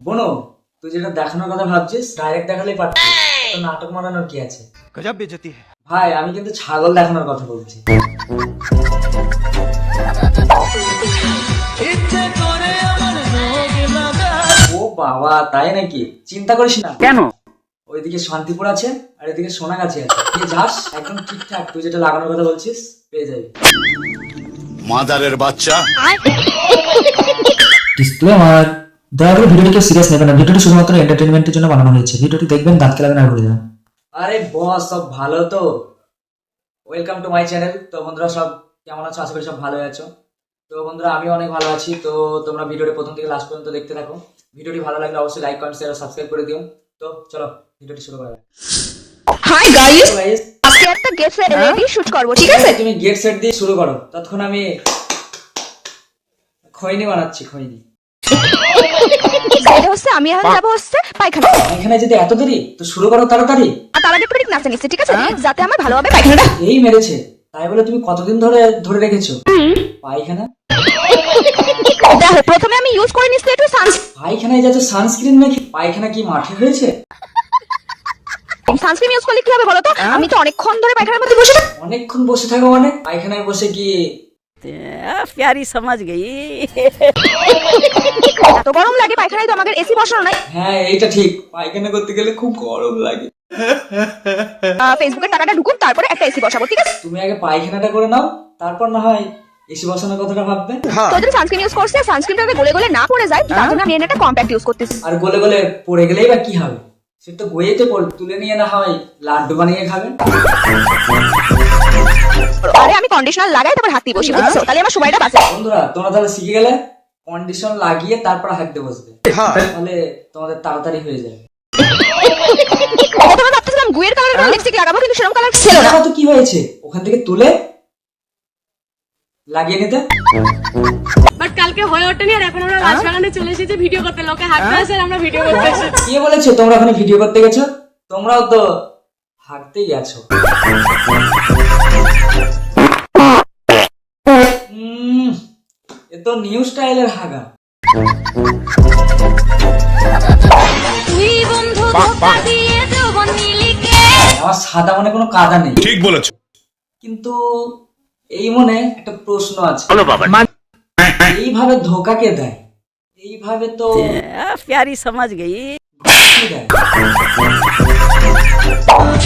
বোনো, তুই যেটা দেখানোর কথা ভাবছিস ডাইরেক্ট দেখালেই পারছিস। তো নাটক মানানোর কি আছে? गजब बेइज्जती है। ভাই আমি কিন্তু ছাগল দেখানোর কথা বলছি। ও বাবা, তাই নাকি? চিন্তা করিস না। কেন? ওইদিকে শান্তিপুর আছে আর এদিকে সোনাগাছি আছে, তুই যাস একদম ঠিকঠাক, তুই যেটা লাগানোর কথা বলছিস পেয়ে যাবি। মাদারের বাচ্চা। ডিসক্লেমার, দয়া করে ভিডিওটিকে সিরিয়াস নেবেন না। ভিডিওটি শুধুমাত্র এন্টারটেইনমেন্টের জন্য বানানো হয়েছে। ভিডিওটি দেখবেন, দাঁত কেলাবেন আর ভুলে যাবেন। আরে বস, সব ভালো তো? Welcome to my channel. তো বন্ধুরা সব কেমন আছো? আশা করি সব ভালো আছো। তো বন্ধুরা আমি অনেক ভালো আছি। তো তোমরা ভিডিওটি প্রথম থেকে লাস্ট পর্যন্ত দেখতে থাকো। ভিডিওটি ভালো লাগলে অবশ্যই লাইক, কমেন্ট, শেয়ার, সাবস্ক্রাইব করে দিও। তো চলো ভিডিওটি শুরু করা যাক। হাই গাইস, তো guys, আজকে একটা গেট রেডি শুট করব, ঠিক আছে? তুমি গেট সেট দিয়ে শুরু করো, ততক্ষণ আমি খৈনি বানাচ্ছি। খৈনি এটা হচ্ছে আমি এখন যাব হচ্ছে পায়খানা। এখানে যদি এত দেরি, তো শুরু করো তাড়াতাড়ি। আর তার আগে একটু নাচতে নিচ্ছে, ঠিক আছে? যাতে আমার ভালো হবে পায়খানাটা। এই মেরেছে, তাই বলে তুমি কতদিন ধরে ধরে রেখেছো পায়খানা? দেখো, প্রথমে আমি ইউজ করে নিচ্ছি একটু পায়খানায় যাচ্ছ সানস্ক্রিন মেখে? পায়খানা কি মাঠে হয়েছে? সানস্ক্রিন ইউজ করলে কি হবে বলো তো? আমি তো অনেকক্ষণ ধরে পায়খানার মধ্যে বসে থাকি। অনেকক্ষণ বসে থাকো মানে? পায়খানায় বসে কি प्यारी समझ गई। এত গরম লাগে পায়খানায়, তো আমাদের এসি বসানো নাই। হ্যাঁ এইটা ঠিক, পায়খানা করতে গেলে খুব গরম লাগে। ফেসবুকের টাকাটা ঢুকুন, তারপরে একটা এসি বসাবো, ঠিক আছে? তুমি আগে পায়খানাটা করে নাও, তারপর না হয় এসি বসানোর কথাটা ভাববে। তো যদি সানস্ক্রিন ইউজ করছে, সানস্ক্রিনটা গলে গলে না পড়ে যায়, তার জন্য আমি এনে একটা কম্প্যাক্ট ইউজ করতেছি। আর গলে গলে পড়ে গেলেই বা কি হবে? সে তো গইয়েতে তুলে নিয়ে না হয় লাড্ডু বানিয়ে খাবে। আরে আমি কন্ডিশনার লাগাই তারপর হাত দিয়ে বসি, বুঝছো? তাহলে আমার সময়টা বাঁচে। বন্ধুরা তোমরা তাহলে শিখে গেলে কন্ডিশন লাগিয়ে তারপর হাত দিয়ে বসবে, তাহলে তোমাদের তাড়াতাড়ি হয়ে যাবে। প্রথমে ভাবতেছিলাম গুয়ের কালারের কোনো লিপস্টিক লাগাবো, কিন্তু সেরকম কালার ছিল না। তো কি হয়েছে, ওখান থেকে তুলে লাগিয়ে নিতে। বাট কালকে হয়ে ওঠেনি, আর এখন আমরা রাজবাগানে চলে এসেছি ভিডিও করতে। লোকে হাঁটতে আসে আর আমরা ভিডিও করতে এসেছি। কে বলেছে তোমরা ওখানে ভিডিও করতে গেছো? তোমরাও তো হাঁটতেই গেছো। এ তো নিউ স্টাইলের হাগা। তুই বন্ধু ধোঁকা দিয়ে যৌবন নিলিকে। আমার সাদা মনে কোনো কাদা নেই, ঠিক বলেছো। কিন্তু এই মনে একটা প্রশ্ন আছে। এইভাবে ধোকা কে দেয়? এইভাবে তো प्यारी समझ गई। কি দেয়?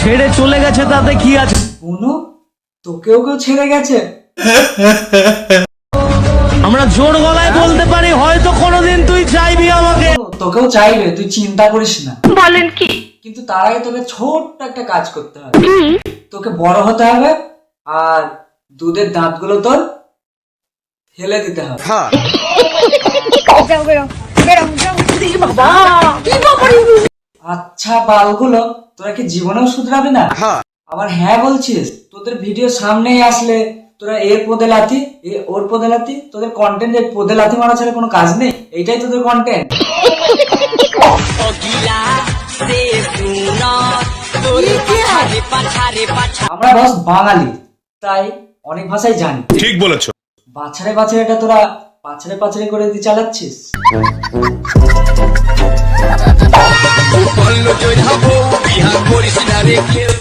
ছেড়ে চলে গেছে তাতে কি আছে? কোনো তোকেও কেউ ছেড়ে গেছে? আমরা জোর গলায় বলতে পারি, হয়তো কোনোদিন তুই চাইবি আমাকে। তোকেও চাইবে, তুই চিন্তা করিস না। বলেন কি? কিন্তু তার আগে তোকে ছোট্ট একটা কাজ করতে হবে। তোকে বড় হতে হবে আর দুধের দাঁতগুলো তোর ফেলে দিতে হবে। আচ্ছা বালগুলো, তোরা কি জীবনেও শুধরাবি না? আবার হ্যাঁ বলছিস? তোদের ভিডিও সামনেই আসলে তোরা এর পদে লাথি, ওর পদে লাথি। তোদের কন্টেন্ট এর পদে লাথি মারা ছাড়া কোনো কাজ নেই? এইটাই তোদের কন্টেন্ট? আমরা বস বাঙালি, তাই অনেক ভাষাই জানি। ঠিক বলেছো। বাছারে বাছারে এটা তোরা পাছারে পাছারে করে দিয়ে চালাচ্ছিস।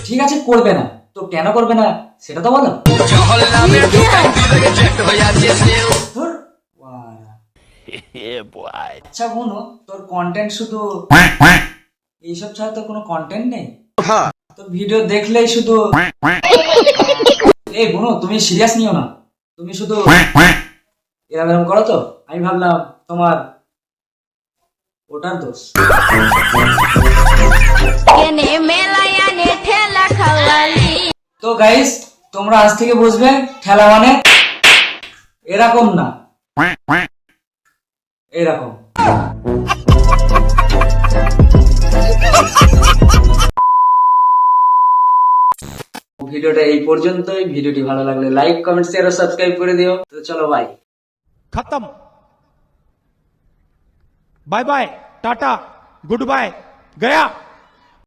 ঠিক আছে, করবে না তো কেন করবে না সেটা তো বলো। ধুর, ওয়ারা। আচ্ছা বোনো, তোর কন্টেন্ট শুধু এইসব ছাড়া তোর কোনো কন্টেন্ট নেই? তোর ভিডিও দেখলেই শুধু এই বোনো, তুমি সিরিয়াস নিও না। তুমি শুধু এরম এরম করো, তো আমি ভাবলাম তোমার ওটার দোষ। তো গাইস, তোমরা আজ থেকে বুঝবে ঠেলা মানে এরকম না, এরকম। ভিডিওটা এই পর্যন্তই। ভিডিওটি ভালো লাগলে লাইক, কমেন্ট, শেয়ার ও সাবস্ক্রাইব করে দিও। তো চলো বাই। खत्म। Bye bye, tata, good bye, गया।